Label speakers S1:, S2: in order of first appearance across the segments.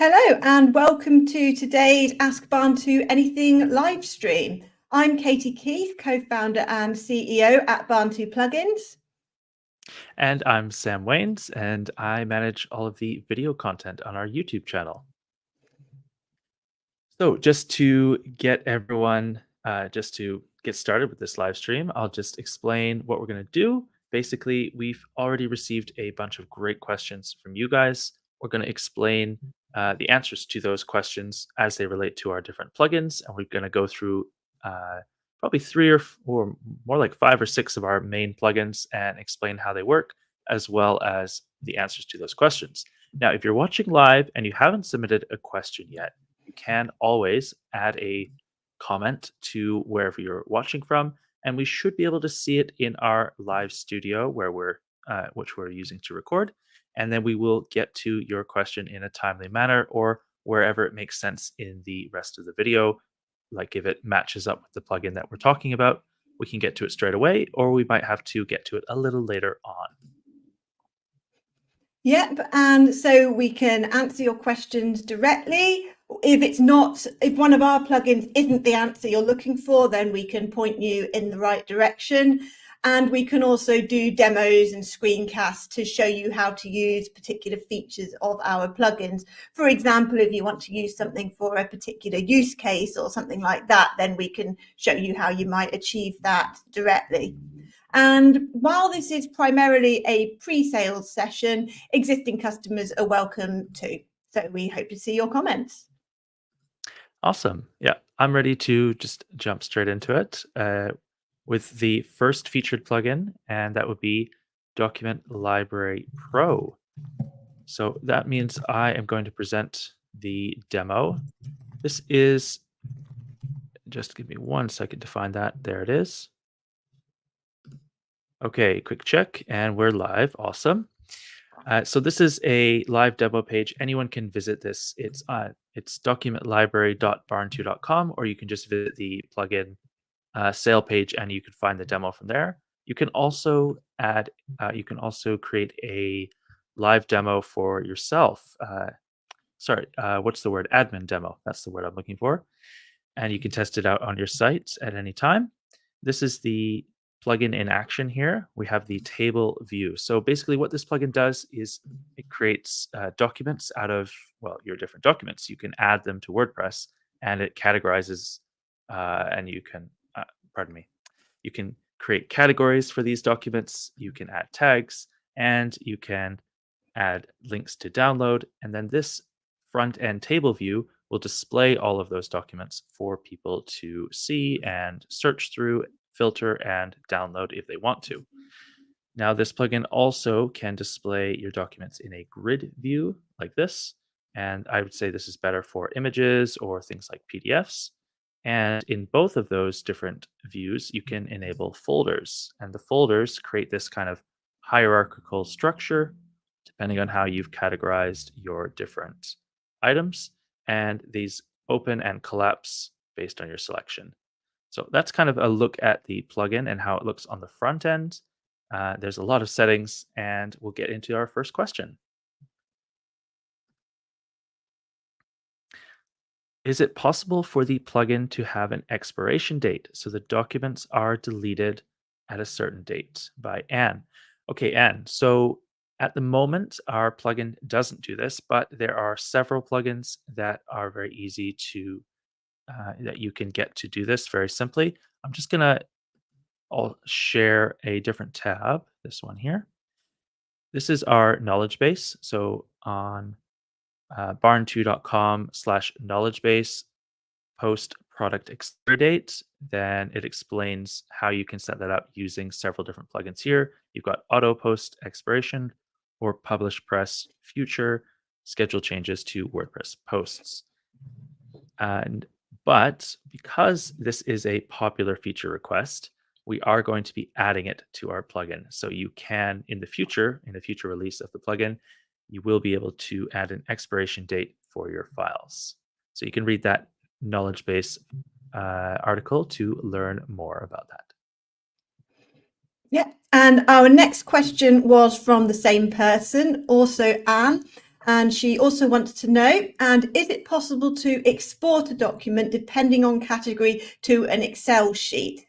S1: Hello and welcome to today's Ask Barn2 Anything live stream. I'm Katie Keith, co-founder and CEO at Barn2 Plugins.
S2: And I'm Sam Waynes, and I manage all of the video content on our YouTube channel. So just to get everyone, just to get started with this live stream, I'll just explain what we're going to do. Basically, we've already received a bunch of great questions from you guys. We're going to explain the answers to those questions as they relate to our different plugins, and we're going to go through probably three or more like 5 or 6 of our main plugins and explain how they work, as well as the answers to those questions. Now, if you're watching live and you haven't submitted a question yet, you can always add a comment to wherever you're watching from, and we should be able to see it in our live studio where which we're using to record, and then we will get to your question in a timely manner or wherever it makes sense in the rest of the video. Like if it matches up with the plugin that we're talking about, we can get to it straight away, or we might have to get to it a little later on.
S1: Yep, and so we can answer your questions directly. If one of our plugins isn't the answer you're looking for, then we can point you in the right direction. And we can also do demos and screencasts to show you how to use particular features of our plugins. For example, if you want to use something for a particular use case or something like that, then we can show you how you might achieve that directly. And while this is primarily a pre-sales session, existing customers are welcome too. So we hope to see your comments.
S2: Awesome. Yeah, I'm ready to just jump straight into it with the first featured plugin, and that would be Document Library Pro. So that means I am going to present the demo. This is, just give me 1 second to find that. There it is. Okay, quick check, and we're live. Awesome. So this is a live demo page. Anyone can visit this. It's documentlibrary.barn2.com, or you can just visit the plugin sale page and you can find the demo from there. You can also create a live demo for yourself. What's the word? Admin demo. That's the word I'm looking for. And you can test it out on your site at any time. This is the plugin in action here. We have the table view. So basically what this plugin does is it creates documents out of, your different documents. You can add them to WordPress and it categorizes and you can, you can create categories for these documents. You can add tags and you can add links to download. And then this front end table view will display all of those documents for people to see and search through, filter, and download if they want to. Now, this plugin also can display your documents in a grid view like this. And I would say this is better for images or things like PDFs. And in both of those different views, you can enable folders. And the folders create this kind of hierarchical structure, depending on how you've categorized your different items. And these open and collapse based on your selection. So that's kind of a look at the plugin and how it looks on the front end. There's a lot of settings, and we'll get into our first question. Is it possible for the plugin to have an expiration date so the documents are deleted at a certain date? By Anne. Okay, Anne. So at the moment, our plugin doesn't do this, but there are several plugins that are very easy to that you can get to do this very simply. I'm just I'll share a different tab, this one here. This is our knowledge base. So on barn2.com/knowledge base, post product expiry date, then it explains how you can set that up using several different plugins here. You've got auto post expiration or publish press future, schedule changes to WordPress posts. But because this is a popular feature request, we are going to be adding it to our plugin. So you can, in the future release of the plugin, you will be able to add an expiration date for your files. So you can read that knowledge base article to learn more about that.
S1: Yeah, and our next question was from the same person, also Anne. And she also wants to know, and is it possible to export a document depending on category to an Excel sheet?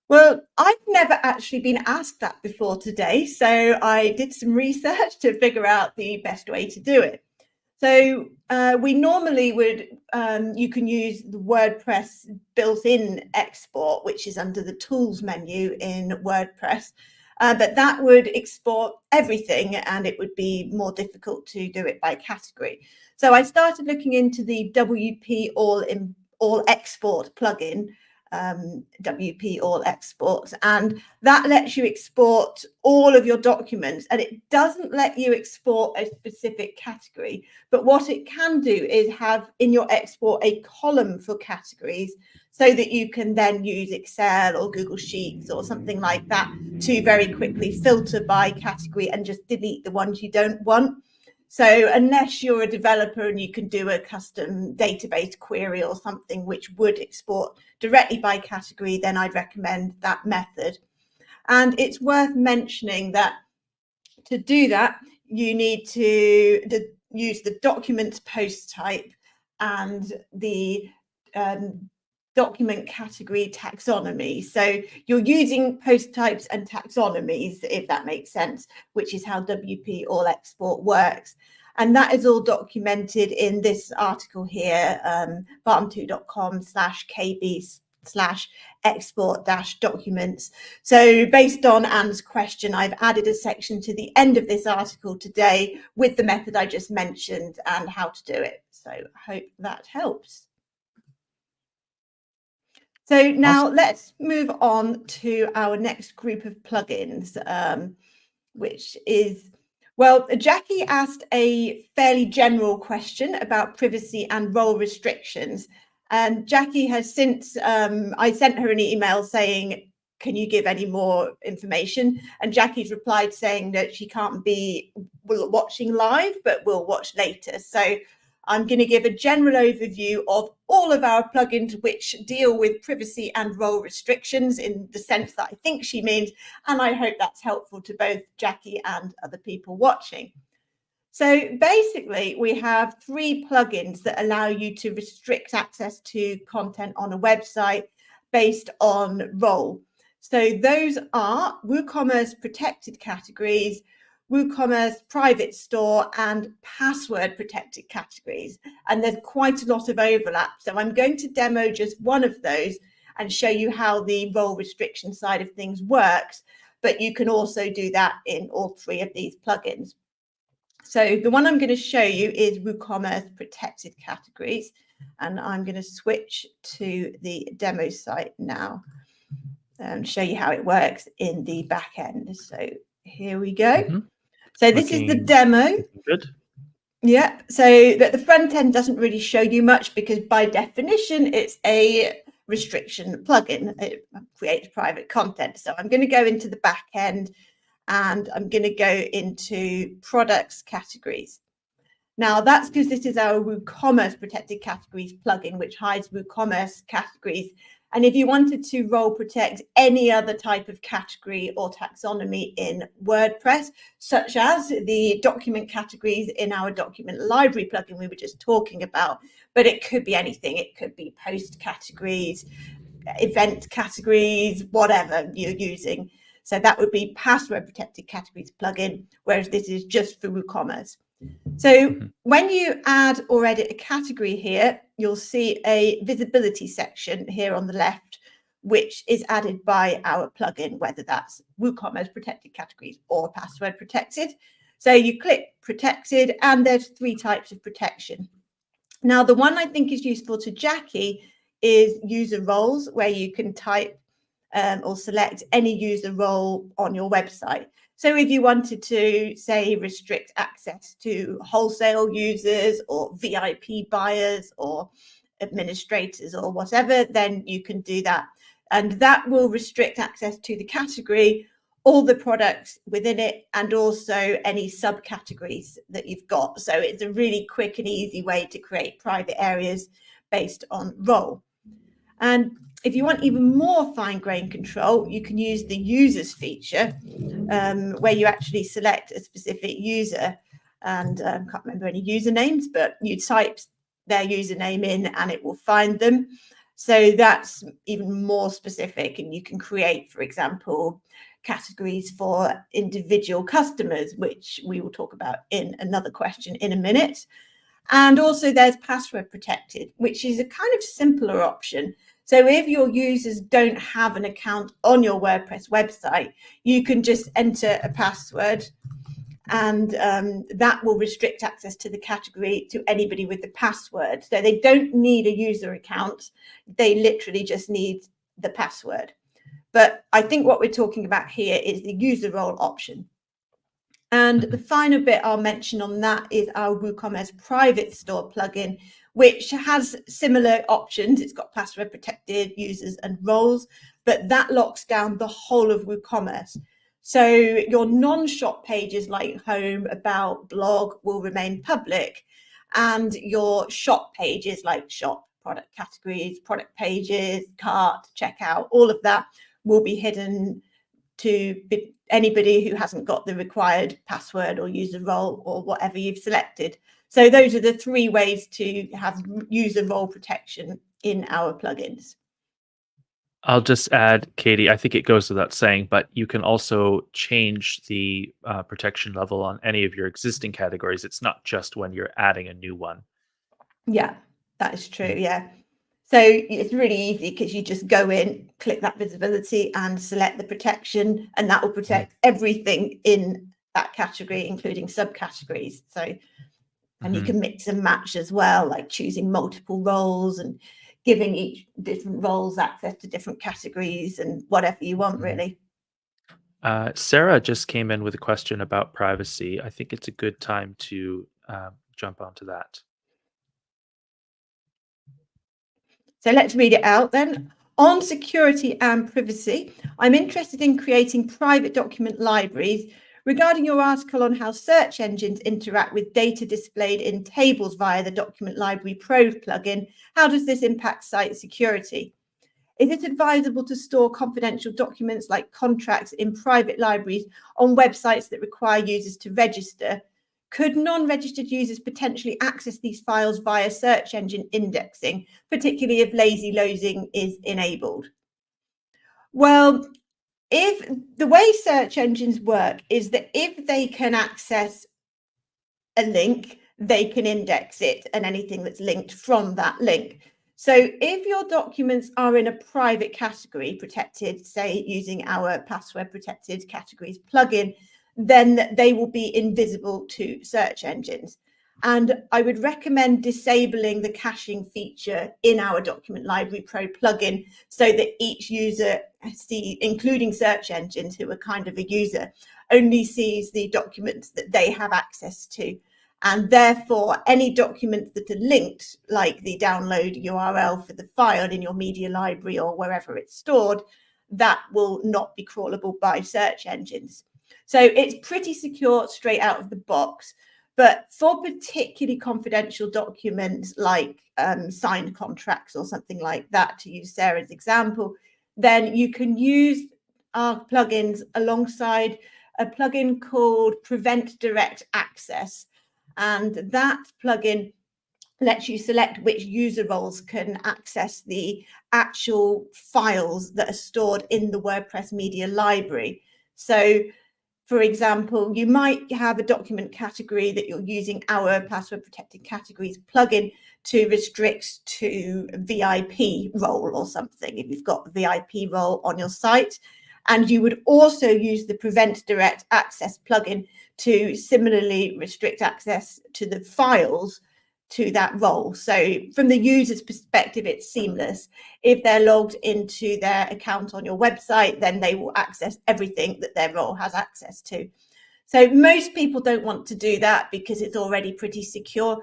S1: Well, I've never actually been asked that before today, so I did some research to figure out the best way to do it. So we normally would, you can use the WordPress built-in export, which is under the tools menu in WordPress, but that would export everything and it would be more difficult to do it by category. So I started looking into the WP All Export plugin, WP All Exports, and that lets you export all of your documents, and it doesn't let you export a specific category, but what it can do is have in your export a column for categories so that you can then use Excel or Google Sheets or something like that to very quickly filter by category and just delete the ones you don't want. So unless you're a developer and you can do a custom database query or something which would export directly by category, then I'd recommend that method. And it's worth mentioning that to do that, you need to use the document post type and the document category taxonomy. So you're using post types and taxonomies, if that makes sense, which is how WP All Export works. And that is all documented in this article here, barn2.com/kb/export-documents. So based on Anne's question, I've added a section to the end of this article today with the method I just mentioned and how to do it. So I hope that helps. So now let's move on to our next group of plugins, which is, well, Jackie asked a fairly general question about privacy and role restrictions. And Jackie has since, I sent her an email saying, can you give any more information? And Jackie's replied saying that she can't be watching live, but will watch later. So I'm going to give a general overview of all of our plugins which deal with privacy and role restrictions in the sense that I think she means, and I hope that's helpful to both Jackie and other people watching. So basically, we have 3 plugins that allow you to restrict access to content on a website based on role. So those are WooCommerce protected categories, WooCommerce private store, and password protected categories. And there's quite a lot of overlap. So I'm going to demo just one of those and show you how the role restriction side of things works. But you can also do that in all 3 of these plugins. So the one I'm going to show you is WooCommerce protected categories. And I'm going to switch to the demo site now and show you how it works in the back end. So here we go. Mm-hmm. So this is the demo.
S2: Good.
S1: Yeah, so that the front end doesn't really show you much because by definition, it's a restriction plugin. It creates private content. So I'm going to go into the back end and I'm going to go into products categories. Now that's because this is our WooCommerce protected categories plugin, which hides WooCommerce categories. And if you wanted to role protect any other type of category or taxonomy in WordPress, such as the document categories in our document library plugin we were just talking about, but it could be anything. It could be post categories, event categories, whatever you're using. So that would be password protected categories plugin, whereas this is just for WooCommerce. So when you add or edit a category here, you'll see a visibility section here on the left, which is added by our plugin, whether that's WooCommerce protected categories or password protected. So you click protected and there's 3 types of protection. Now, the one I think is useful to Jackie is user roles, where you can type or select any user role on your website. So if you wanted to, say, restrict access to wholesale users or VIP buyers or administrators or whatever, then you can do that. And that will restrict access to the category, all the products within it, and also any subcategories that you've got. So it's a really quick and easy way to create private areas based on role. And if you want even more fine-grained control, you can use the users feature, where you actually select a specific user. and can't remember any usernames, but you type their username in and it will find them. So that's even more specific, and you can create, for example, categories for individual customers, which we will talk about in another question in a minute. And also there's password protected, which is a kind of simpler option. So if your users don't have an account on your WordPress website, you can just enter a password, and that will restrict access to the category to anybody with the password. So they don't need a user account. They literally just need the password. But I think what we're talking about here is the user role option. And the final bit I'll mention on that is our WooCommerce private store plugin, which has similar options. It's got password protected, users and roles, but that locks down the whole of WooCommerce. So your non-shop pages like home, about, blog will remain public, and your shop pages like shop, product categories, product pages, cart, checkout, all of that will be hidden to anybody who hasn't got the required password or user role or whatever you've selected. So those are the three ways to have user role protection in our plugins.
S2: I'll just add, Katie, I think it goes without saying, but you can also change the protection level on any of your existing categories. It's not just when you're adding a new one.
S1: Yeah, that is true. Yeah. So it's really easy because you just go in, click that visibility and select the protection, and that will protect everything in that category, including subcategories. So, and you
S2: Mhm.
S1: can mix and match as well, like choosing multiple roles and giving each different roles access to different categories and whatever you want,
S2: Mhm.
S1: really.
S2: Sarah just came in with a question about privacy. I think it's a good time to jump onto that.
S1: So let's read it out then. On security and privacy, I'm interested in creating private document libraries. Regarding your article on how search engines interact with data displayed in tables via the Document Library Pro plugin, how does this impact site security? Is it advisable to store confidential documents like contracts in private libraries on websites that require users to register? Could non-registered users potentially access these files via search engine indexing, particularly if lazy loading is enabled? Well, if the way search engines work is that if they can access a link, they can index it and anything that's linked from that link. So if your documents are in a private category protected, say using our password protected categories plugin, then they will be invisible to search engines. And I would recommend disabling the caching feature in our Document Library Pro plugin so that each user including search engines who are kind of a user, only sees the documents that they have access to. And therefore, any documents that are linked, like the download URL for the file in your media library or wherever it's stored, that will not be crawlable by search engines. So it's pretty secure straight out of the box. But for particularly confidential documents like signed contracts or something like that, to use Sarah's example, then you can use our plugins alongside a plugin called Prevent Direct Access. And that plugin lets you select which user roles can access the actual files that are stored in the WordPress media library. So, for example, you might have a document category that you're using our password protected categories plugin to restrict to VIP role or something, if you've got the VIP role on your site. And you would also use the Prevent Direct Access plugin to similarly restrict access to the files to that role. So from the user's perspective, it's seamless. If they're logged into their account on your website, then they will access everything that their role has access to. So most people don't want to do that because it's already pretty secure,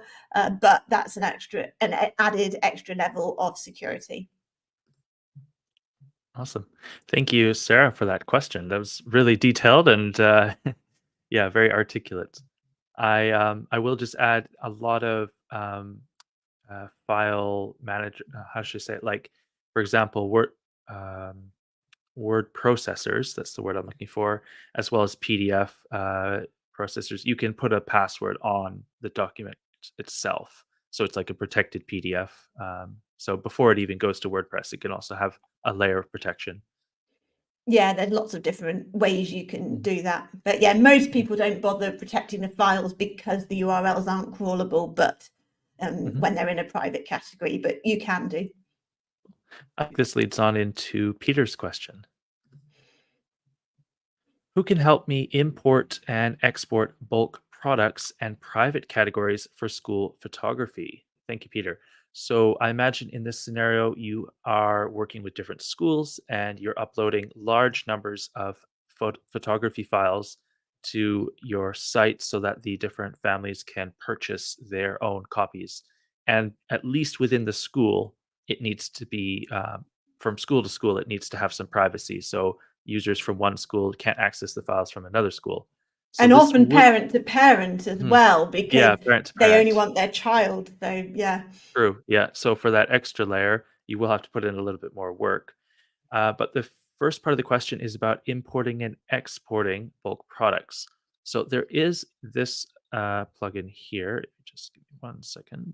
S1: but that's an added extra level of security.
S2: Awesome. Thank you, Sarah, for that question. That was really detailed and yeah, very articulate. I will just add a lot of file manager. How should I say it? Like, for example, um, word processors. That's the word I'm looking for, as well as PDF processors, you can put a password on the document itself. So it's like a protected PDF. So before it even goes to WordPress, it can also have a layer of protection.
S1: Yeah, there's lots of different ways you can do that. But yeah, most people don't bother protecting the files because the URLs aren't crawlable, but when they're in a private category, but you can do.
S2: I think this leads on into Peter's question. Who can help me import and export bulk products and private categories for school photography? Thank you, Peter. So I imagine in this scenario, you are working with different schools and you're uploading large numbers of photography files to your site so that the different families can purchase their own copies. And at least within the school, it needs to be from school to school, it needs to have some privacy. So users from one school can't access the files from another school. So
S1: And
S2: this
S1: often
S2: would,
S1: parent to parent as well, because
S2: yeah, parent to
S1: they only
S2: parent.
S1: want their child. So yeah.
S2: True. Yeah. So for that extra layer, you will have to put in a little bit more work. But the first part of the question is about importing and exporting bulk products. So there is this plugin here. Just give me 1 second.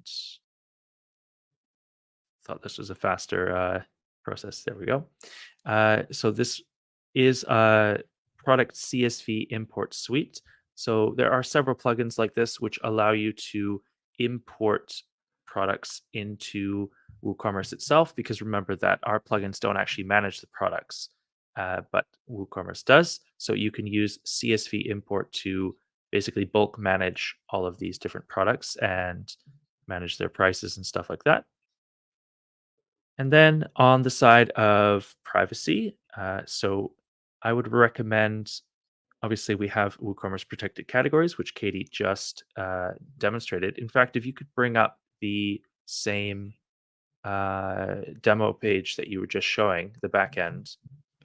S2: Thought this was a faster process. There we go. So this is a product CSV import suite. So there are several plugins like this which allow you to import products into WooCommerce itself, because remember that our plugins don't actually manage the products, but WooCommerce does. So you can use CSV import to basically bulk manage all of these different products and manage their prices and stuff like that. And then on the side of privacy, so I would recommend, obviously, we have WooCommerce protected categories, which Katie just demonstrated. In fact, if you could bring up the same demo page that you were just showing, the back end,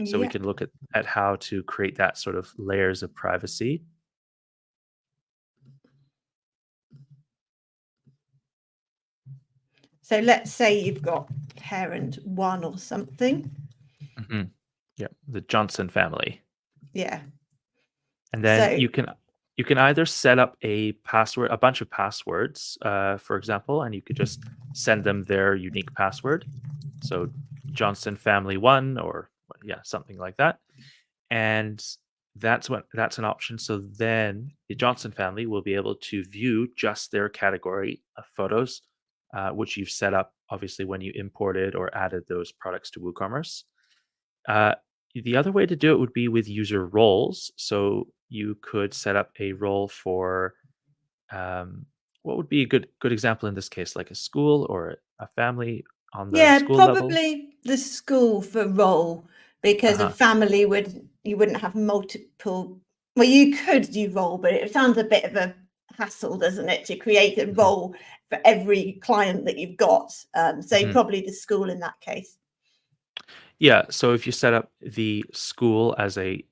S2: so we
S1: Yeah.
S2: can look at how to create that sort of layers of privacy.
S1: So let's say you've got parent one or something.
S2: hmm Yeah, the Johnson family.
S1: Yeah.
S2: And then
S1: So
S2: you can either set up a password, a bunch of passwords, for example, and you could just send them their unique password. So Johnson Family One, or yeah, something like that. And that's an option. So then the Johnson family will be able to view just their category of photos, which you've set up obviously when you imported or added those products to WooCommerce. Uh, the other way to do it would be with user roles. So you could set up a role for what would be a good example in this case, like a school or a family on the
S1: yeah,
S2: school level.
S1: probably the school for role,
S2: Uh
S1: because a
S2: huh.
S1: family you wouldn't have multiple. Well, you could do role, but it sounds a bit of a hassle, doesn't it, to create a
S2: hmm
S1: role for every client that you've got. So
S2: hmm
S1: probably the school in that case.
S2: Yeah. So if you set up the school as a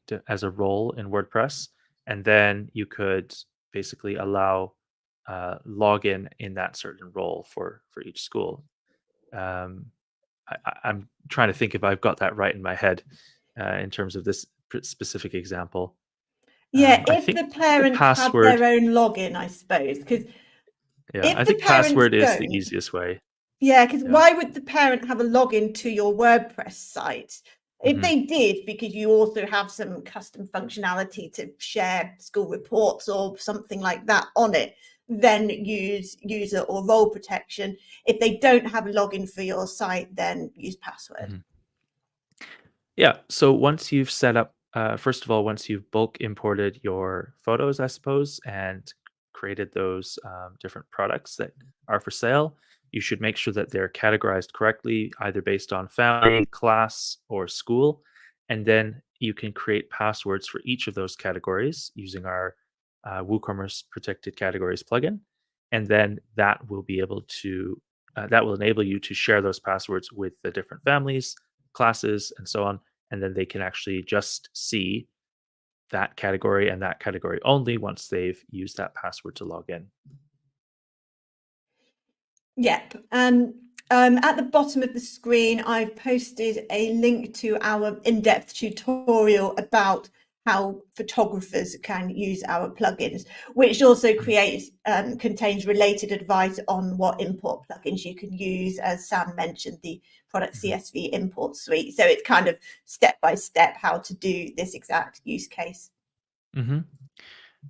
S2: role in WordPress, and then you could basically allow login in that certain role for each school. Um, I'm trying to think if I've got that right in my head in terms of this specific example.
S1: Yeah,
S2: I
S1: if
S2: think
S1: the
S2: the
S1: parents have
S2: password.
S1: their own login, I suppose, because
S2: Yeah,
S1: if
S2: I
S1: the
S2: think
S1: parents
S2: password is the
S1: don't,
S2: easiest way.
S1: yeah, because
S2: Yeah.
S1: why would the parent have a login to your WordPress site? If
S2: hmm
S1: they did, because you also have some custom functionality to share school reports or something like that on it, then use user or role protection. If they don't have a login for your site, then use password.
S2: hmm Yeah. So once you've set up, first of all, once you've bulk imported your photos, I suppose, and created those different products that are for sale, you should make sure that they're categorized correctly, either based on family, class, or school. And then you can create passwords for each of those categories using our WooCommerce protected categories plugin. And then that will enable you to share those passwords with the different families, classes, and so on, and then they can actually just see that category and that category only once they've used that password to log in.
S1: Yep. At the bottom of the screen, I've posted a link to our in-depth tutorial about how photographers can use our plugins, which also contains related advice on what import plugins you can use. As Sam mentioned, the product CSV import suite. So it's kind of step by step how to do this exact use case.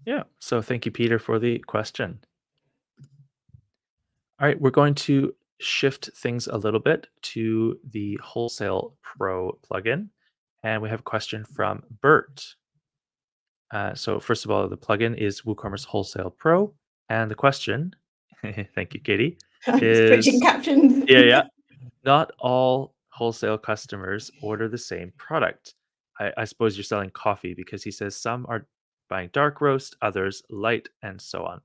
S2: Yeah. So thank you, Peter, for the question. All right, we're going to shift things a little bit to the Wholesale Pro plugin. And we have a question from Bert. So first of all, the plugin is WooCommerce Wholesale Pro. And the question, thank you, Katie,
S1: Switching
S2: is
S1: captions.
S2: yeah. Not all wholesale customers order the same product. I suppose you're selling coffee, because he says some are buying dark roast, others light, and so on.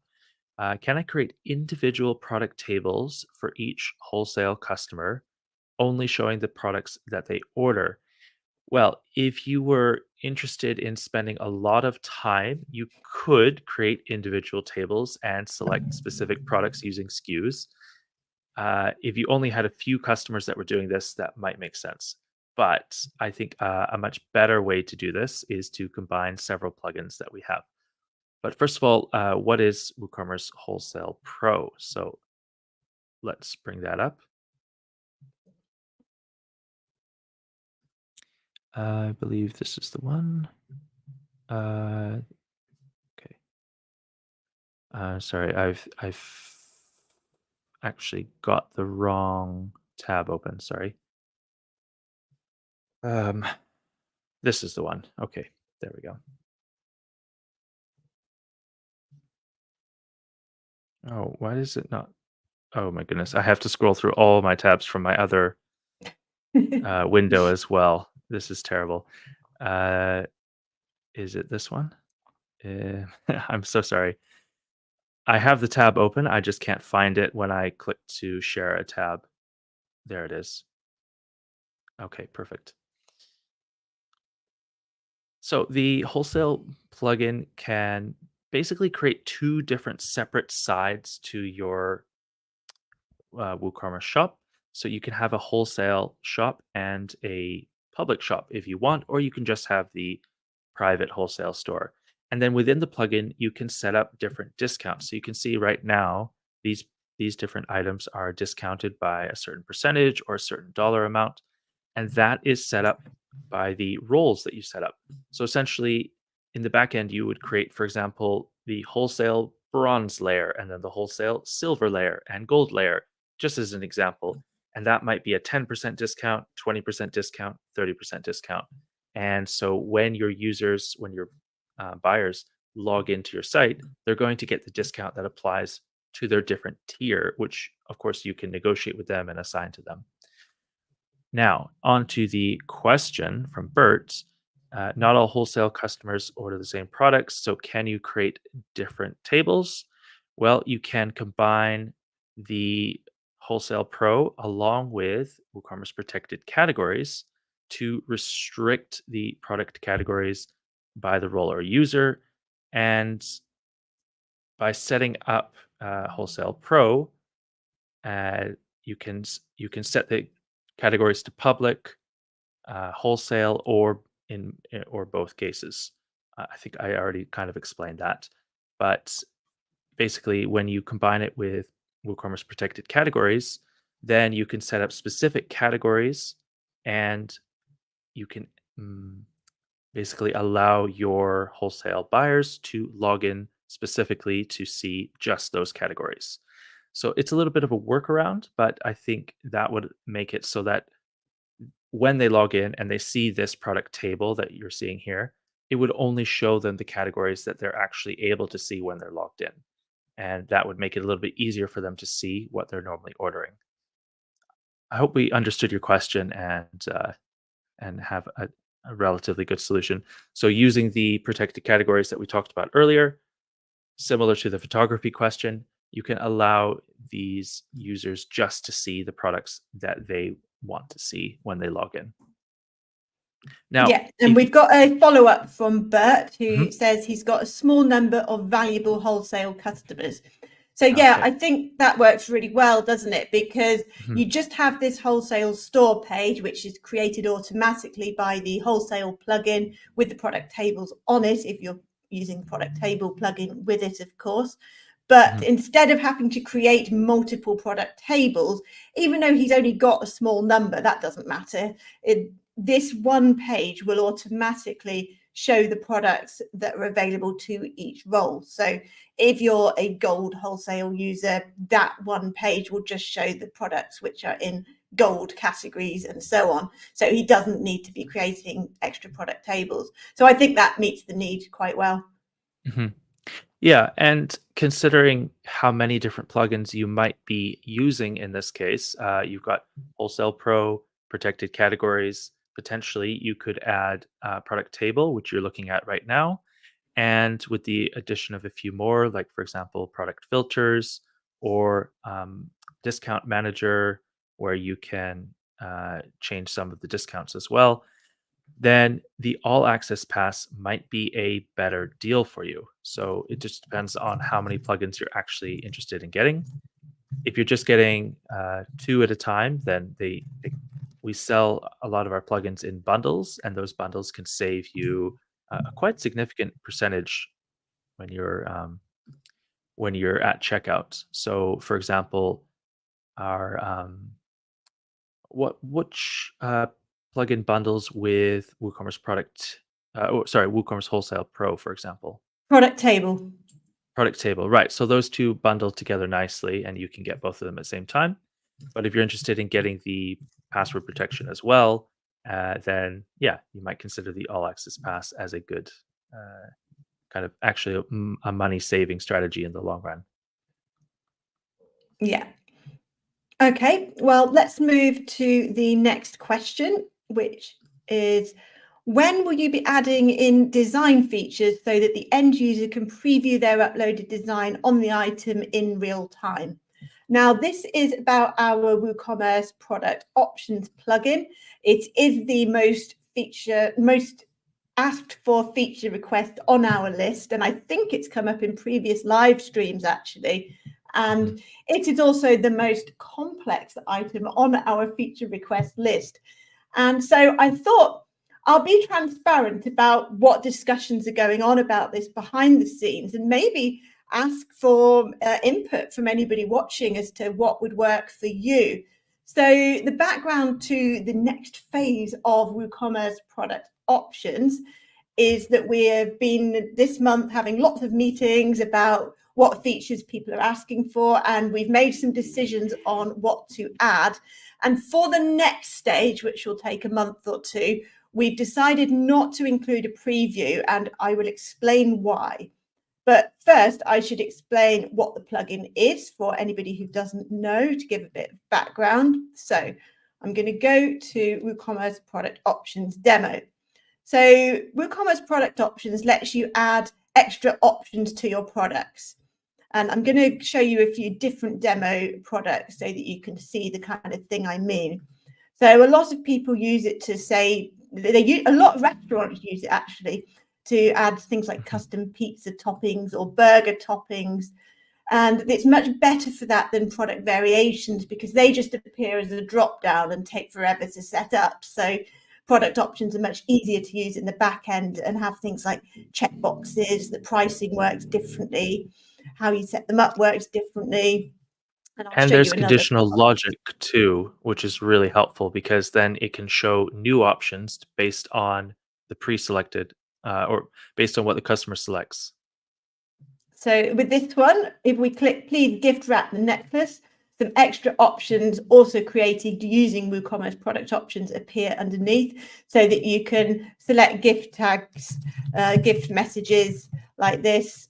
S2: Can I create individual product tables for each wholesale customer, only showing the products that they order? Well, if you were interested in spending a lot of time, you could create individual tables and select specific products using SKUs. If you only had a few customers that were doing this, that might make sense. But I think a much better way to do this is to combine several plugins that we have. But first of all, what is WooCommerce Wholesale Pro? So let's bring that up. I believe this is the one. Okay. Sorry, I've actually got the wrong tab open. Sorry. This is the one. Okay, there we go. Oh, why is it not? Oh my goodness, I have to scroll through all my tabs from my other window as well. This is terrible. Is it this one? I'm so sorry. I have the tab open. I just can't find it when I click to share a tab. There it is. Okay, perfect. So the wholesale plugin can basically create two different separate sides to your WooCommerce shop. So you can have a wholesale shop and a public shop if you want, or you can just have the private wholesale store. And then within the plugin, you can set up different discounts. So you can see right now, these different items are discounted by a certain percentage or a certain dollar amount. And that is set up by the roles that you set up. So essentially, in the back end, you would create, for example, the wholesale bronze layer, and then the wholesale silver layer and gold layer, just as an example. And that might be a 10% discount, 20% discount, 30% discount. And so when your users, when your buyers log into your site, they're going to get the discount that applies to their different tier, which of course you can negotiate with them and assign to them. Now, on to the question from Bert. Not all wholesale customers order the same products, so can you create different tables? Well, you can combine the Wholesale Pro along with WooCommerce protected categories to restrict the product categories by the role or user. And by setting up Wholesale Pro, you can set the categories to public, wholesale, or or both cases. I think I already kind of explained that, but basically, when you combine it with WooCommerce protected categories, then you can set up specific categories, and you can basically allow your wholesale buyers to log in specifically to see just those categories. So it's a little bit of a workaround, but I think that would make it so that when they log in and they see this product table that you're seeing here, it would only show them the categories that they're actually able to see when they're logged in. And that would make it a little bit easier for them to see what they're normally ordering. I hope we understood your question and have a relatively good solution. So using the protected categories that we talked about earlier, similar to the photography question, you can allow these users just to see the products that they want to see when they log in. Now,
S1: yeah, and we've got a follow-up from Bert who
S2: Mhm.
S1: says he's got a small number of valuable wholesale customers. So yeah,
S2: Okay.
S1: I think that works really well, doesn't it? Because
S2: Mhm.
S1: you just have this wholesale store page, which is created automatically by the wholesale plugin with the product tables on it, if you're using the product table plugin with it, of course. But
S2: Mhm.
S1: instead of having to create multiple product tables, even though he's only got a small number, that doesn't matter. This one page will automatically show the products that are available to each role. So if you're a gold wholesale user, that one page will just show the products which are in gold categories and so on. So he doesn't need to be creating extra product tables. So I think that meets the need quite well.
S2: Mhm. Yeah, and considering how many different plugins you might be using in this case, you've got Wholesale Pro, protected categories. Potentially, you could add product table, which you're looking at right now, and with the addition of a few more, like for example, product filters or discount manager, where you can change some of the discounts as well, then the all access pass might be a better deal for you. So it just depends on how many plugins you're actually interested in getting. If you're just getting two at a time, then we sell a lot of our plugins in bundles, and those bundles can save you a quite significant percentage when you're at checkout. So, for example, our which plugin bundles with WooCommerce product? WooCommerce Wholesale Pro, for example.
S1: Product table.
S2: Product table, right? So those two bundle together nicely, and you can get both of them at the same time. But if you're interested in getting the password protection as well, then yeah, you might consider the All Access Pass as a good kind of actually a money saving strategy in the long run.
S1: Yeah. Okay, well, let's move to the next question, which is, when will you be adding in design features so that the end user can preview their uploaded design on the item in real time? Now, this is about our WooCommerce product options plugin. It is the most asked for feature request on our list, and I think it's come up in previous live streams actually.
S2: Mhm.
S1: And it is also the most complex item on our feature request list. And so I thought I'll be transparent about what discussions are going on about this behind the scenes, and maybe ask for input from anybody watching as to what would work for you. So the background to the next phase of WooCommerce product options is that we have been this month having lots of meetings about what features people are asking for, and we've made some decisions on what to add. And for the next stage, which will take a month or two, we've decided not to include a preview, and I will explain why. But first, I should explain what the plugin is for anybody who doesn't know, to give a bit of background. So I'm going to go to WooCommerce Product Options Demo. So WooCommerce Product Options lets you add extra options to your products. And I'm going to show you a few different demo products so that you can see the kind of thing I mean. So a lot of people use it to say, a lot of restaurants use it actually to add things like
S2: Mhm.
S1: custom pizza toppings or burger toppings. And it's much better for that than product variations, because they just appear as a drop down and take forever to set up. So product options are much easier to use in the back end and have things like checkboxes, the pricing works differently, how you set them up works differently. And I'll
S2: And
S1: show you
S2: there's
S1: another.
S2: conditional logic too, which is really helpful because then it can show new options based on the pre-selected or based on what the customer selects.
S1: So with this one, if we click please gift wrap the necklace, some extra options also created using WooCommerce product options appear underneath, so that you can select gift tags, gift messages like this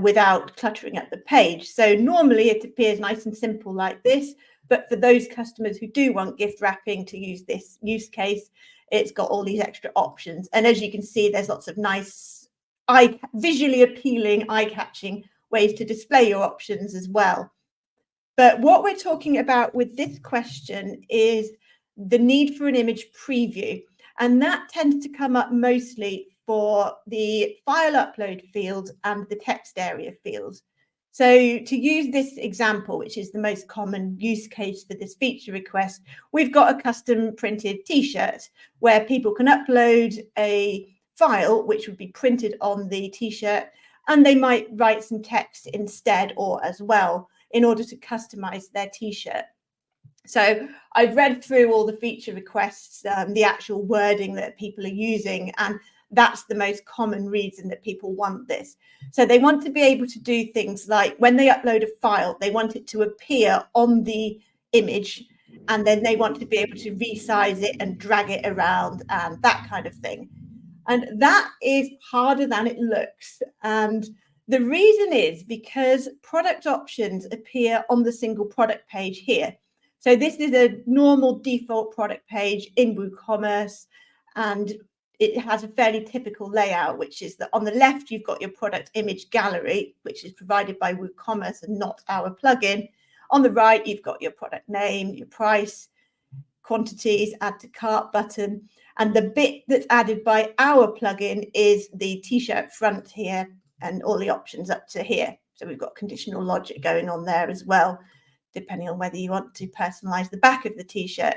S1: without cluttering up the page. So normally it appears nice and simple like this, but for those customers who do want gift wrapping to use this use case, it's got all these extra options. And as you can see, there's lots of nice visually appealing, eye-catching ways to display your options as well. But what we're talking about with this question is the need for an image preview. And that tends to come up mostly for the file upload fields and the text area fields. So to use this example, which is the most common use case for this feature request, we've got a custom printed t-shirt where people can upload a file which would be printed on the t-shirt, and they might write some text instead or as well in order to customize their t-shirt. So I've read through all the feature requests, the actual wording that people are using, and that's the most common reason that people want this. So they want to be able to do things like when they upload a file, they want it to appear on the image, and then they want to be able to resize it and drag it around and that kind of thing. And that is harder than it looks. And the reason is because product options appear on the single product page here. So this is a normal default product page in WooCommerce, and it has a fairly typical layout, which is that on the left, you've got your product image gallery, which is provided by WooCommerce and not our plugin. On the right, you've got your product name, your price, quantities, add to cart button. And the bit that's added by our plugin is the t-shirt front here and all the options up to here. So we've got conditional logic going on there as well, depending on whether you want to personalize the back of the t-shirt.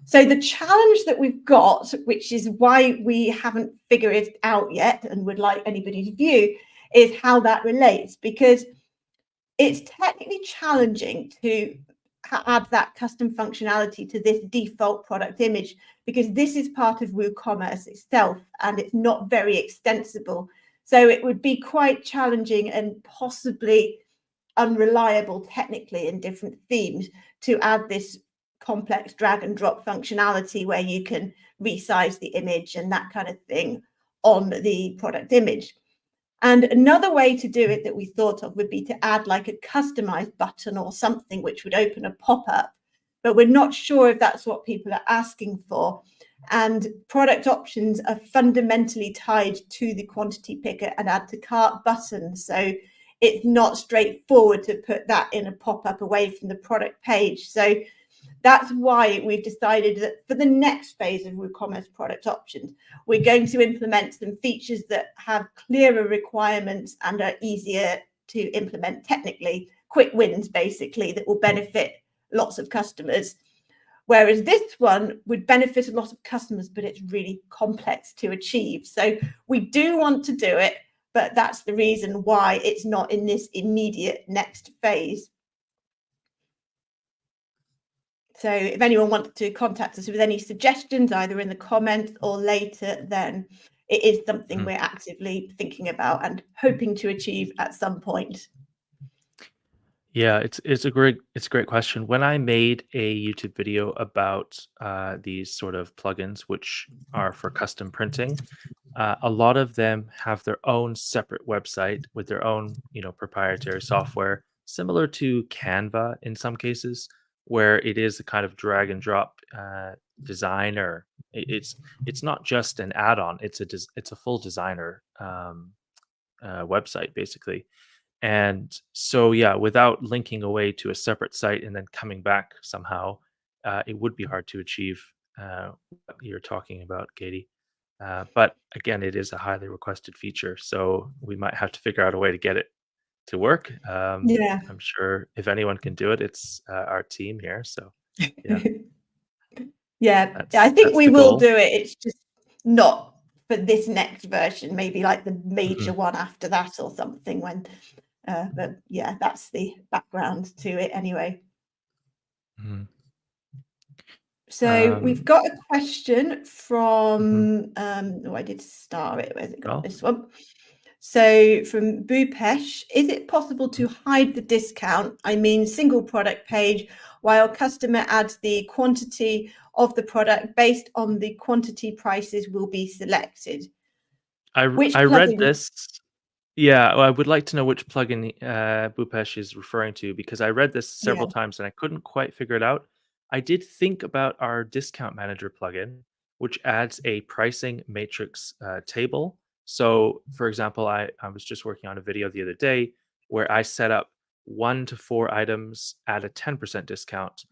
S1: So the challenge that we've got, which is why we haven't figured it out yet and would like anybody to view, is how that relates, because it's technically challenging to add that custom functionality to this default product image, because this is part of WooCommerce itself and it's not very extensible. So it would be quite challenging and possibly unreliable technically in different themes to add this complex drag and drop functionality where you can resize the image and that kind of thing on the product image. And another way to do it that we thought of would be to add like a customized button or something which would open a pop-up, but we're not sure if that's what people are asking for. And product options are fundamentally tied to the quantity picker and add to cart button. So it's not straightforward to put that in a pop-up away from the product page. So that's why we've decided that for the next phase of WooCommerce product options, we're going to implement some features that have clearer requirements and are easier to implement technically, quick wins basically, that will benefit lots of customers. Whereas this one would benefit a lot of customers, but it's really complex to achieve. So we do want to do it, but that's the reason why it's not in this immediate next phase. So if anyone wants to contact us with any suggestions, either in the comments or later, then it is something we're actively thinking about and hoping to achieve at some point.
S2: Yeah, it's a great question. When I made a YouTube video about these sort of plugins, which are for custom printing, a lot of them have their own separate website with their own, proprietary software, similar to Canva in some cases, where it is a kind of drag and drop design, or it's not just an add-on; it's a full designer website basically. And so, yeah, without linking away to a separate site and then coming back somehow, it would be hard to achieve what you're talking about, Katie. But again, it is a highly requested feature, so we might have to figure out a way to get it to work.
S1: Yeah.
S2: I'm sure if anyone can do it, it's our team here. So, yeah,
S1: Yeah, I think
S2: that's
S1: we
S2: the
S1: will
S2: goal.
S1: do it. It's just not for this next version, maybe like the major
S2: Mhm,
S1: one after that or something when, but yeah, that's the background to it anyway.
S2: mhm.
S1: So we've got a question
S2: Mhm.
S1: from, I did star it, where's it got
S2: Oh,
S1: this one? So from Bupesh, is it possible to hide the discount, I mean single product page, while customer adds the quantity of the product based on the quantity prices will be selected? Which
S2: I read
S1: plugin?
S2: this. Yeah, well, I would like to know which plugin Bhupesh is referring to, because I read this
S1: Yeah,
S2: several times and I couldn't quite figure it out. I did think about our discount manager plugin, which adds a pricing matrix table. So, for example, I was just working on a video the other day where I set up 1 to 4 items at a 10% discount,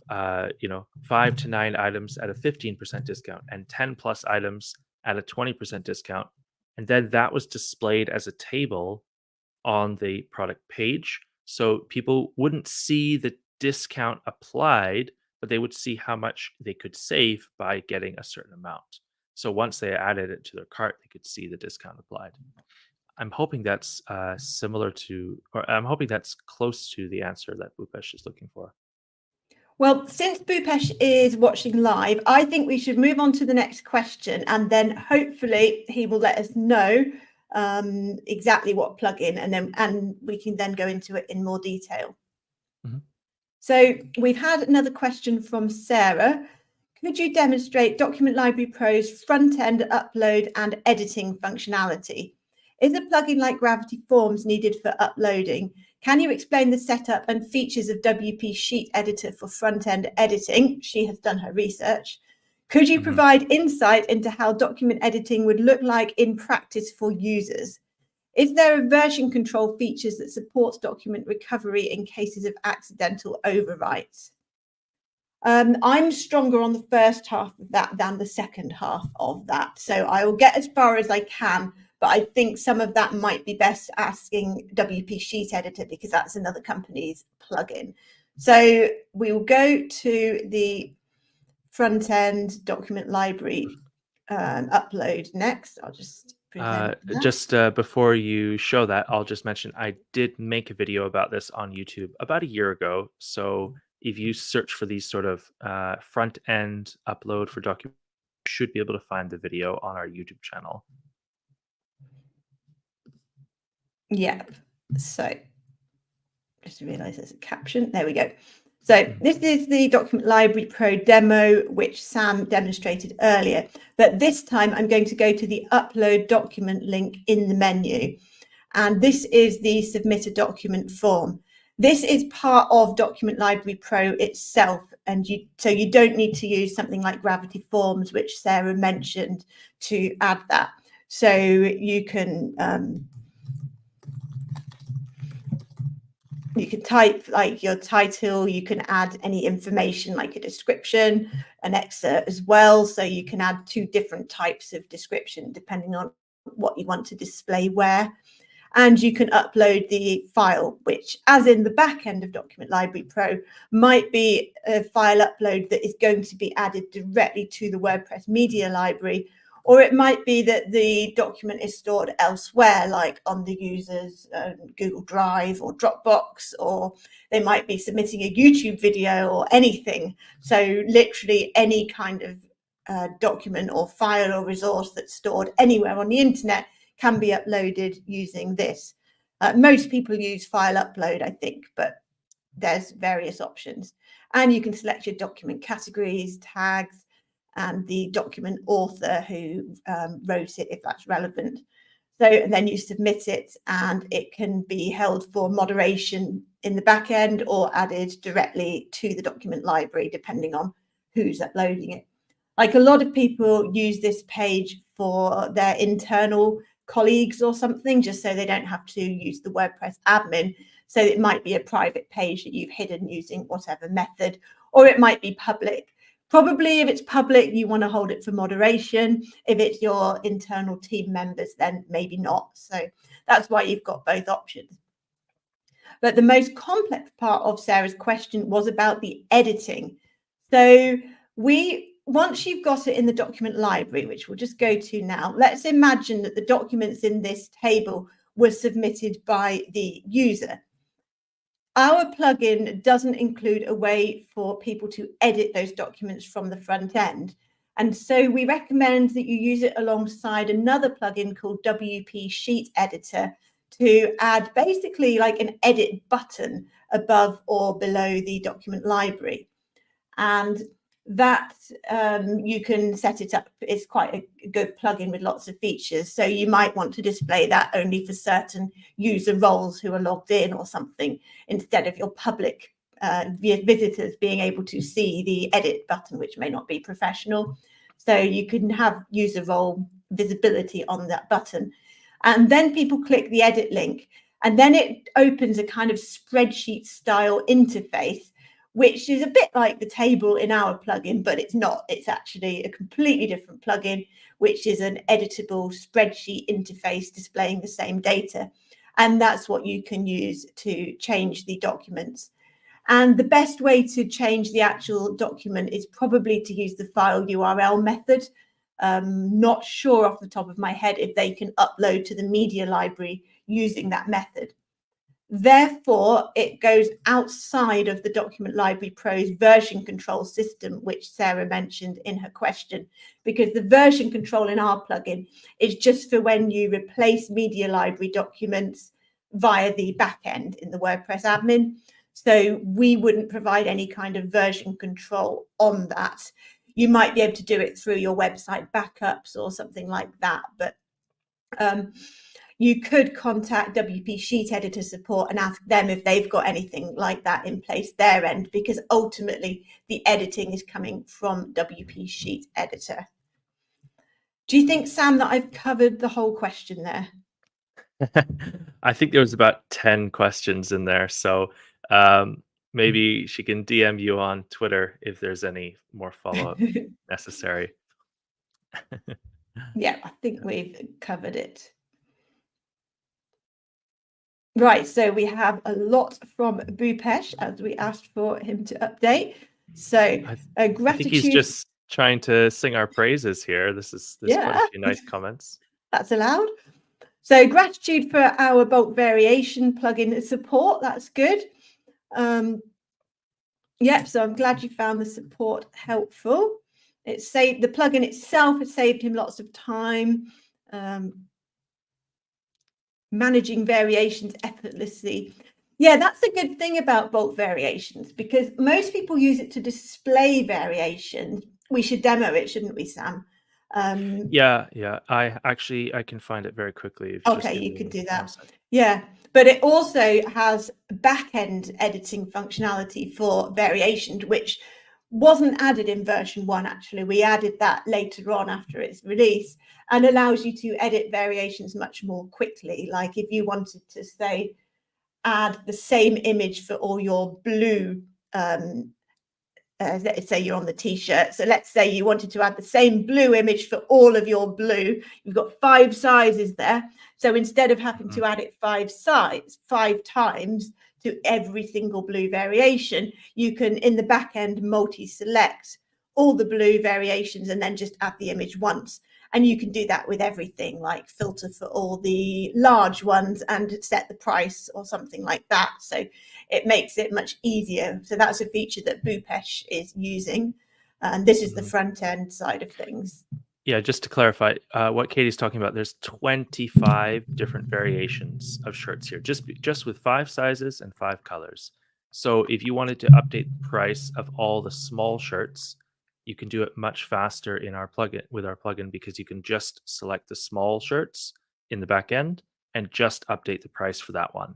S2: 5 to 9 items at a 15% discount, and 10 plus items at a 20% discount. And then that was displayed as a table on the product page. So people wouldn't see the discount applied, but they would see how much they could save by getting a certain amount. So once they added it to their cart, they could see the discount applied. I'm hoping that's similar to, or I'm hoping that's close to the answer that Bhupesh is looking for.
S1: Well, since Bhupesh is watching live, I think we should move on to the next question, and then hopefully he will let us know exactly what plugin, and we can then go into it in more detail.
S2: Mhm.
S1: So we've had another question from Sarah. Could you demonstrate Document Library Pro's front-end upload and editing functionality? Is a plugin like Gravity Forms needed for uploading? Can you explain the setup and features of WP Sheet Editor for front-end editing? She has done her research. Could you provide insight into how document editing would look like in practice for users? Is there a version control features that supports document recovery in cases of accidental overwrites? I'm stronger on the first half of that than the second half of that. So I will get as far as I can, but I think some of that might be best asking WP Sheet Editor because that's another company's plugin. So we will go to the front end document library upload next. I'll just present that.
S2: Just before you show that, I'll just mention I did make a video about this on YouTube about a year ago. So if you search for these sort of front end upload for documents, you should be able to find the video on our YouTube channel.
S1: Yep. So just realize there's a caption. There we go. So this is the Document Library Pro demo, which Sam demonstrated earlier. But this time I'm going to go to the upload document link in the menu. And this is the submit a document form. This is part of Document Library Pro itself. And so you don't need to use something like Gravity Forms, which Sarah mentioned, to add that. So you can type like your title, you can add any information like a description, an excerpt as well. So you can add two different types of description depending on what you want to display where. And you can upload the file, which, as in the back end of Document Library Pro, might be a file upload that is going to be added directly to the WordPress media library, or it might be that the document is stored elsewhere, like on the user's Google Drive or Dropbox, or they might be submitting a YouTube video or anything. So literally any kind of document or file or resource that's stored anywhere on the internet can be uploaded using this. Most people use file upload, I think, but there's various options. And you can select your document categories, tags, and the document author who wrote it, if that's relevant. So, and then you submit it, and it can be held for moderation in the back end or added directly to the document library, depending on who's uploading it. Like a lot of people use this page for their internal colleagues or something, just so they don't have to use the WordPress admin. So it might be a private page that you've hidden using whatever method, or it might be public. Probably if it's public, you want to hold it for moderation. If it's your internal team members, then maybe not. So that's why you've got both options. But the most complex part of Sarah's question was about the editing. So once you've got it in the document library, which we'll just go to now, let's imagine that the documents in this table were submitted by the user. Our plugin doesn't include a way for people to edit those documents from the front end. And so we recommend that you use it alongside another plugin called WP Sheet Editor to add basically like an edit button above or below the document library. And that you can set it up. It's quite a good plugin with lots of features. So you might want to display that only for certain user roles who are logged in or something, instead of your public visitors being able to see the edit button, which may not be professional. So you can have user role visibility on that button. And then people click the edit link, and then it opens a kind of spreadsheet style interface, which is a bit like the table in our plugin, but it's not. It's actually a completely different plugin, which is an editable spreadsheet interface displaying the same data. And that's what you can use to change the documents. And the best way to change the actual document is probably to use the file URL method. Not sure off the top of my head if they can upload to the media library using that method. Therefore, it goes outside of the Document Library Pro's version control system, which Sarah mentioned in her question, because the version control in our plugin is just for when you replace media library documents via the back end in the WordPress admin. So we wouldn't provide any kind of version control on that. You might be able to do it through your website backups or something like that, but you could contact WP Sheet Editor support and ask them if they've got anything like that in place their end, because ultimately the editing is coming from WP Sheet Editor. Do you think, Sam, that I've covered the whole question there?
S2: I think there was about 10 questions in there. So maybe she can DM you on Twitter if there's any more follow-up necessary.
S1: Yeah, I think we've covered it. Right, so we have a lot from Bhupesh as we asked for him to update. So gratitude.
S2: I think he's just trying to sing our praises here. There's quite a few nice comments.
S1: That's allowed. So gratitude for our bulk variation plugin support. That's good. Yep, so I'm glad you found the support helpful. It saved the plugin itself, it saved him lots of time. Managing variations effortlessly. Yeah, that's a good thing about bulk variations, because most people use it to display variations. We should demo it, shouldn't we, Sam?
S2: Yeah. I can find it very quickly. If
S1: okay, you could do that. Yeah, but it also has back-end editing functionality for variations, which wasn't added in version 1. Actually, we added that later on after its release, and allows you to edit variations much more quickly. Like if you wanted to, say, add the same image for all your blue, let's say you're on the t-shirt, so let's say you wanted to add the same blue image for all of your blue. You've got 5 sizes there, so instead of having to add it 5 times to every single blue variation, you can in the back end multi-select all the blue variations and then just add the image once. And you can do that with everything, like filter for all the large ones and set the price or something like that. So it makes it much easier. So that's a feature that Bhupesh is using. And this is the front end side of things.
S2: Yeah, just to clarify, what Katie's talking about, there's 25 different variations of shirts here, just with 5 sizes and 5 colors. So if you wanted to update the price of all the small shirts, you can do it much faster in our plugin because you can just select the small shirts in the back end and just update the price for that one.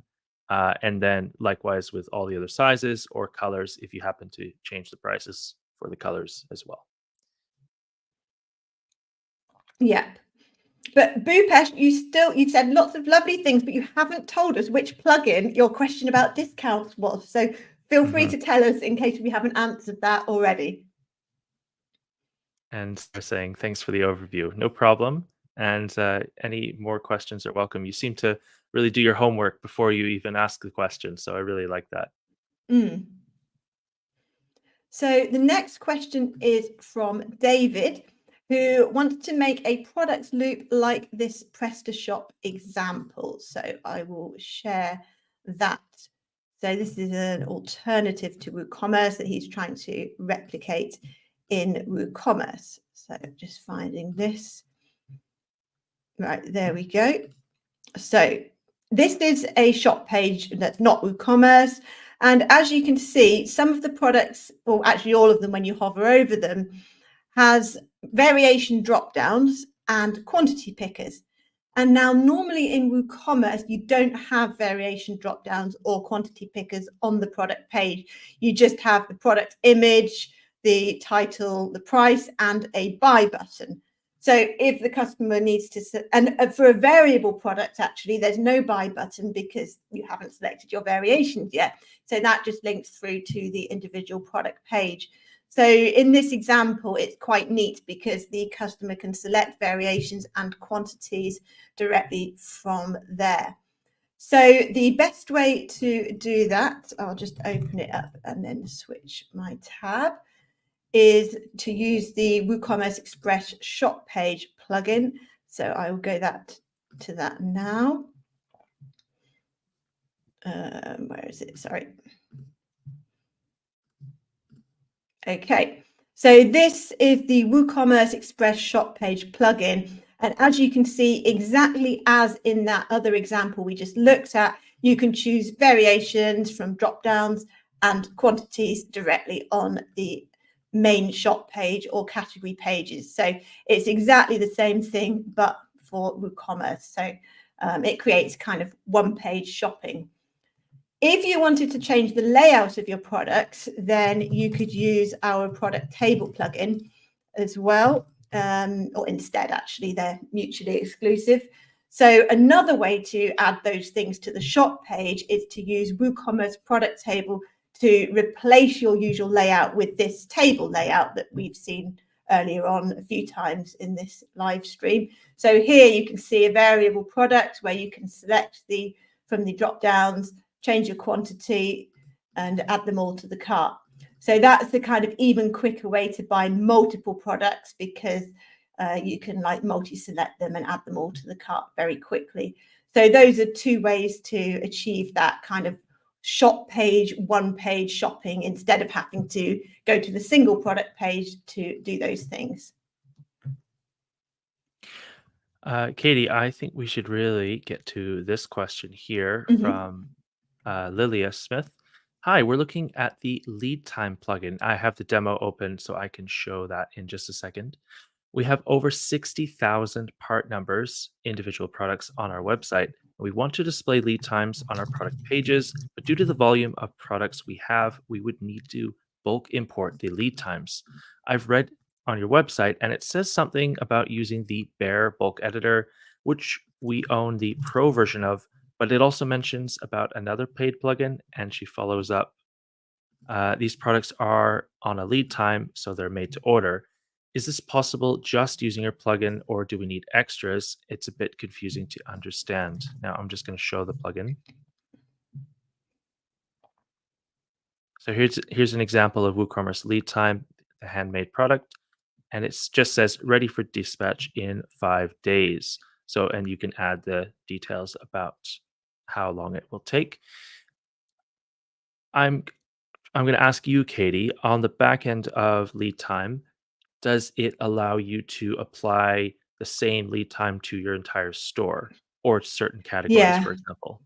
S2: And then likewise with all the other sizes or colors, if you happen to change the prices for the colors as well.
S1: Yeah. But Bhupesh, you've said lots of lovely things, but you haven't told us which plugin your question about discounts was. So feel free to tell us in case we haven't answered that already.
S2: And they're saying, thanks for the overview. No problem. And any more questions are welcome. You seem to really do your homework before you even ask the question. So I really like that.
S1: So the next question is from David, who wants to make a product loop like this PrestaShop example. So I will share that. So this is an alternative to WooCommerce that he's trying to replicate in WooCommerce. So just finding this. Right, there we go. So this is a shop page that's not WooCommerce. And as you can see, some of the products, or actually all of them when you hover over them, has variation drop downs and quantity pickers. And now normally in WooCommerce, you don't have variation drop downs or quantity pickers on the product page. You just have the product image, the title, the price, and a buy button. So if the customer needs to, and for a variable product, actually, there's no buy button because you haven't selected your variations yet. So that just links through to the individual product page. So in this example, it's quite neat because the customer can select variations and quantities directly from there. So the best way to do that, I'll just open it up and then switch my tab, is to use the WooCommerce Express shop page plugin. So I will go to that now. Where is it? Sorry. Okay, so this is the WooCommerce Express shop page plugin. And as you can see, exactly as in that other example we just looked at, you can choose variations from drop downs and quantities directly on the main shop page or category pages. So it's exactly the same thing, but for WooCommerce. So it creates kind of one-page shopping. If you wanted to change the layout of your products, then you could use our product table plugin as well, or instead, actually, they're mutually exclusive. So another way to add those things to the shop page is to use WooCommerce product table to replace your usual layout with this table layout that we've seen earlier on a few times in this live stream. So here you can see a variable product where you can select from the drop downs, change your quantity and add them all to the cart. So that's the kind of even quicker way to buy multiple products, because you can like multi-select them and add them all to the cart very quickly. So those are two ways to achieve that kind of shop page, one-page shopping, instead of having to go to the single product page to do those things.
S2: Katie, I think we should really get to this question here from Lilia Smith. Hi, we're looking at the lead time plugin. I have the demo open so I can show that in just a second. We have over 60,000 part numbers, individual products on our website. We want to display lead times on our product pages, but due to the volume of products we have, we would need to bulk import the lead times. I've read on your website and it says something about using the Bear bulk editor, which we own the pro version of, but it also mentions about another paid plugin, and she follows up. These products are on a lead time, so they're made to order. Is this possible just using your plugin, or do we need extras? It's a bit confusing to understand. Now I'm just going to show the plugin. So here's an example of WooCommerce lead time, the handmade product, and it just says ready for dispatch in 5 days. So, and you can add the details about how long it will take. I'm going to ask you, Katie, on the back end of lead time, does it allow you to apply the same lead time to your entire store or certain categories,
S1: Yeah.
S2: for example?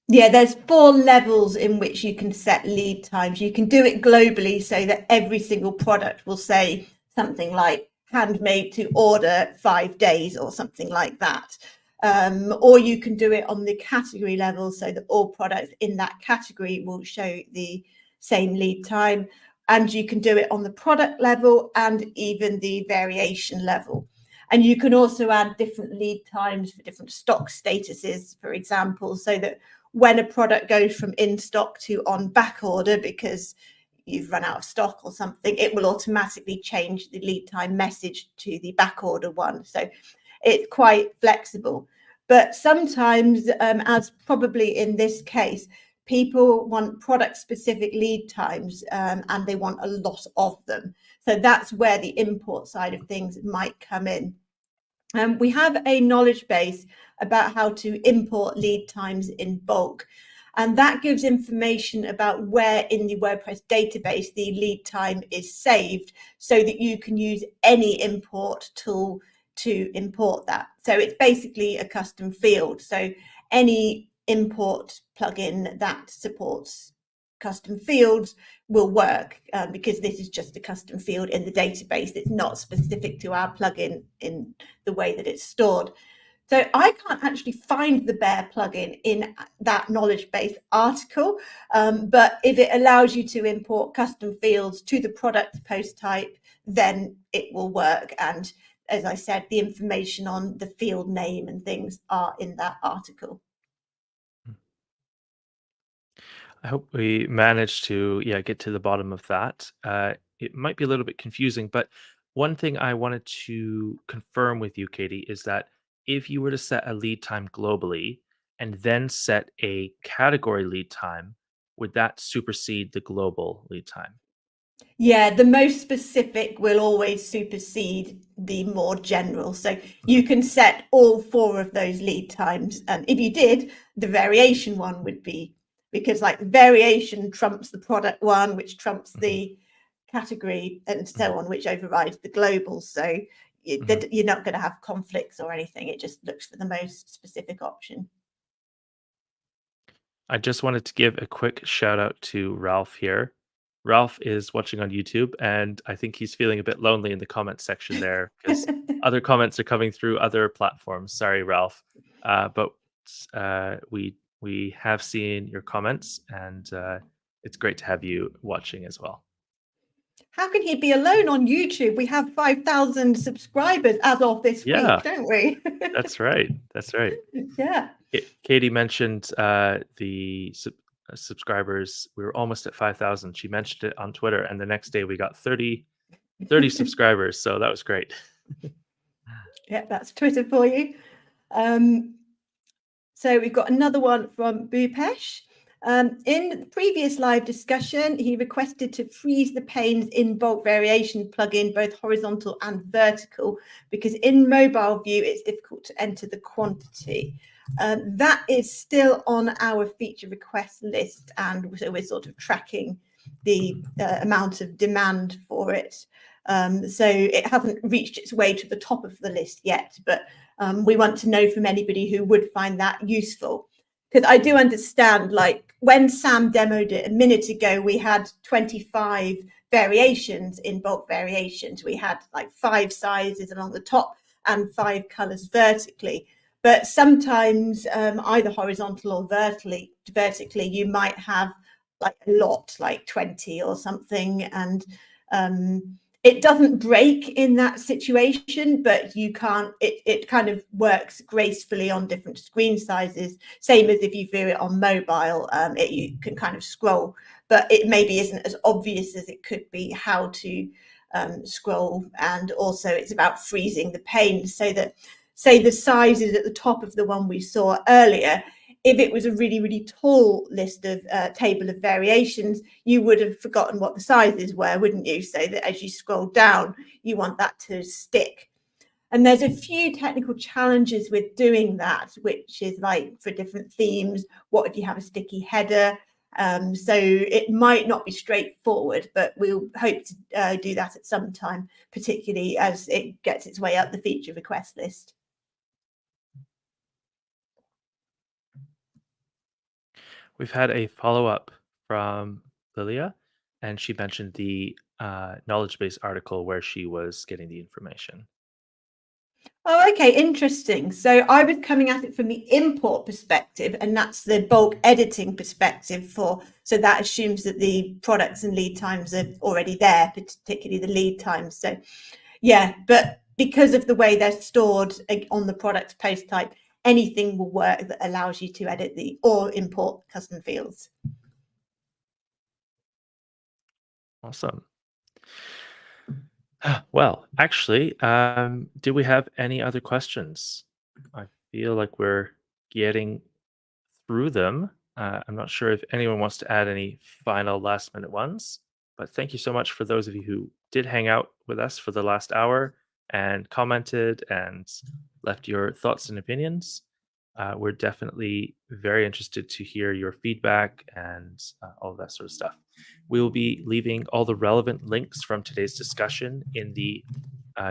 S1: Yeah, there's 4 levels in which you can set lead times. You can do it globally so that every single product will say something like handmade to order 5 days or something like that. Or you can do it on the category level so that all products in that category will show the same lead time. And you can do it on the product level and even the variation level. And you can also add different lead times for different stock statuses, for example, so that when a product goes from in stock to on back order because you've run out of stock or something, it will automatically change the lead time message to the back order one. So it's quite flexible. But sometimes, as probably in this case, people want product specific lead times and they want a lot of them. So that's where the import side of things might come in. We have a knowledge base about how to import lead times in bulk, and that gives information about where in the WordPress database the lead time is saved so that you can use any import tool to import that. So it's basically a custom field. So any import plugin that supports custom fields will work because this is just a custom field in the database. It's not specific to our plugin in the way that it's stored. So I can't actually find the Bear plugin in that knowledge base article, but if it allows you to import custom fields to the product post type, then it will work. And as I said, the information on the field name and things are in that article.
S2: I hope we managed to get to the bottom of that. It might be a little bit confusing, but one thing I wanted to confirm with you, Katie, is that if you were to set a lead time globally, and then set a category lead time, would that supersede the global lead time?
S1: Yeah, the most specific will always supersede the more general. So you can set all 4 of those lead times. And if you did, the variation one would be, because like variation trumps the product one, which trumps the category and so on, which overrides the global. So you're not going to have conflicts or anything. It just looks for the most specific option.
S2: I just wanted to give a quick shout out to Ralph here. Ralph is watching on YouTube, and I think he's feeling a bit lonely in the comment section there because other comments are coming through other platforms. Sorry, Ralph, but we have seen your comments, and it's great to have you watching as well.
S1: How can he be alone on YouTube? We have 5,000 subscribers as of this week, don't we?
S2: That's right. That's right.
S1: Yeah.
S2: Katie mentioned the subscribers. We were almost at 5,000. She mentioned it on Twitter, and the next day we got 30 subscribers. So that was great.
S1: Yeah, that's Twitter for you. So we've got another one from Bhupesh. In the previous live discussion, he requested to freeze the panes in bulk variation plugin, both horizontal and vertical, because in mobile view, it's difficult to enter the quantity. That is still on our feature request list, and so we're sort of tracking the amount of demand for it. So it hasn't reached its way to the top of the list yet, but we want to know from anybody who would find that useful. Because I do understand, like when Sam demoed it a minute ago, we had 25 variations in bulk variations. We had like 5 sizes along the top and 5 colors vertically. But sometimes either horizontal or vertically, you might have like a lot, like 20 or something. And it doesn't break in that situation, but you can't, it kind of works gracefully on different screen sizes. Same as if you view it on mobile, you can kind of scroll, but it maybe isn't as obvious as it could be how to scroll. And also it's about freezing the pane so that, say the sizes at the top of the one we saw earlier, if it was a really, really tall list of table of variations, you would have forgotten what the sizes were, wouldn't you? So that as you scroll down, you want that to stick. And there's a few technical challenges with doing that, which is like for different themes, what if you have a sticky header? So it might not be straightforward, but we'll hope to do that at some time, particularly as it gets its way up the feature request list.
S2: We've had a follow-up from Lilia, and she mentioned the knowledge base article where she was getting the information.
S1: Oh, okay, interesting. So I was coming at it from the import perspective, and that's the bulk editing perspective so that assumes that the products and lead times are already there, particularly the lead times. So yeah, but because of the way they're stored on the product post type, anything will work that allows you to edit or import custom fields.
S2: Awesome. Well, actually, do we have any other questions? I feel like we're getting through them. I'm not sure if anyone wants to add any final last minute ones, but thank you so much for those of you who did hang out with us for the last hour and commented and left your thoughts and opinions. We're definitely very interested to hear your feedback and all that sort of stuff. We will be leaving all the relevant links from today's discussion in the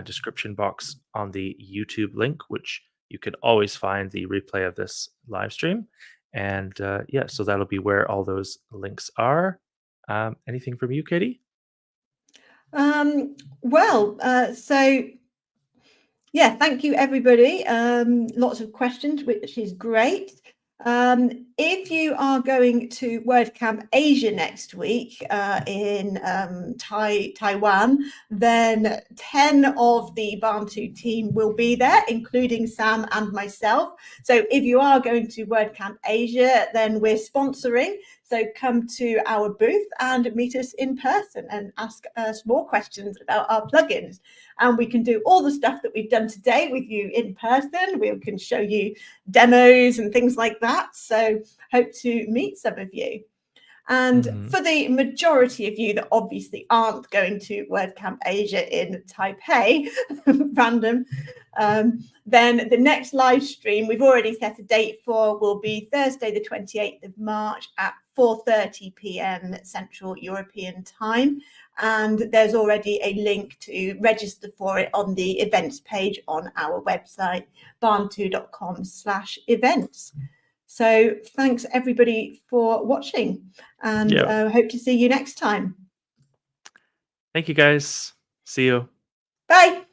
S2: description box on the YouTube link, which you can always find the replay of this live stream. And yeah, so that'll be where all those links are. Anything from you, Katie?
S1: So yeah, thank you, everybody. Lots of questions, which is great. If you are going to WordCamp Asia next week in Taiwan, then 10 of the Barn2 team will be there, including Sam and myself. So if you are going to WordCamp Asia, then we're sponsoring. So come to our booth and meet us in person and ask us more questions about our plugins. And we can do all the stuff that we've done today with you in person. We can show you demos and things like that. So hope to meet some of you. And for the majority of you that obviously aren't going to WordCamp Asia in Taipei, random, then the next live stream we've already set a date for will be Thursday, the 28th of March at 4:30 p.m. Central European Time. And there's already a link to register for it on the events page on our website, barn2.com/events. So thanks everybody for watching, and hope to see you next time.
S2: Thank you guys. See you.
S1: Bye.